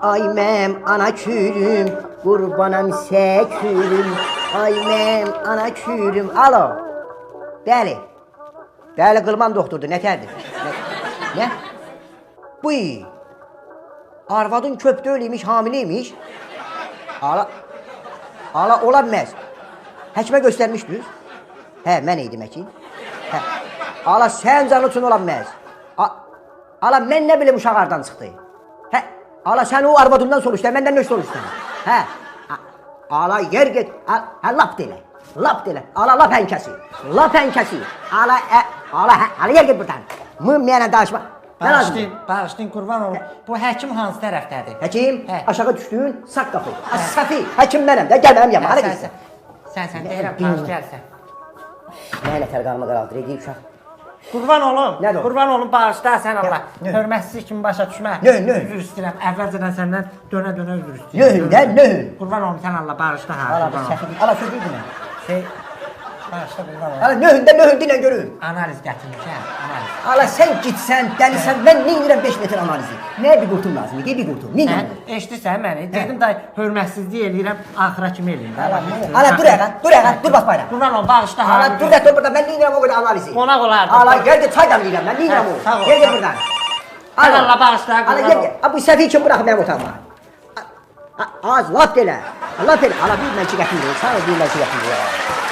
Ay mənim ana kürüm, qurbanam səkürüm. Ay mənim ana kürüm. Alo. Bəli. Bəli, Qılman doktordur, nətərdir? Nə? Buy. Arvadın köpdə ölüymiş, hamileymiş. Ala, ola bilməz. Həkimə göstərmişdiniz? Hə, mən idim həkim. Hə. Ala, sən canı üçün ola bilməz. Ala, mən nə bilim uşaq hardan çıxdı? Hə. Ala, sən o arvadından soruş da, məndən nə soruşsan? Hə. Ala, yer get. Lap delə. Lap delə. Ala, lap hənkəsi. Lap hənkəsi. Ala, yer get buradan. Mənə danışma. Bağışlayın, qurban olun. Bu həkim hansı tərəfdədir? Həkim, aşağı düşdün, sağ qapı. Safi, həkim mənəm də, gəl mənim yanıma, hara gitsin. Sən, deyirəm, tanış gəlsən. Nə nətər qarma qaraldır, edir uşaq. Qurban olun, Nədir o? qurban olun, bağışla sən Allah. Hörmətsiz kimi başa düşmə. Nə? Üzr istəyirəm, əvvəlcədən səndən dönə-dönə üzr istəyirəm. Nöhün. Qurban olun, sən Allah, bağışla ha. Ala, söz deyil mi? Bağışla, qurban olun. Ala, nöhün ilə görün. Analiz gətirmişəm, analiz. Ala, sən gitsən, dəlisən, mən nə edirəm 5 metr analizi? Nə bir qurtum lazım, bir qurtum, nə edirəm? Eşdirsən məni, dedim da hörmətsizlik eləyirəm, axıra kimi eləyim. Ala, dur bas bayram. Qurban olun, bağışla ha. Ala, dur burada, mən nə edirəm o qədər analizi? Qonaq olardı. Ala, gəl get, çay damlayıram, mən nə edirəm o? Gəl get buradan. Sən Allah bağışla, Ala, qurban gəl olun. get, bu səfi kim bıraxın mənim otağıma? Az, laf delə. Ala, bir mən ki gətirir, sağ ol, bir mən ki gətirir.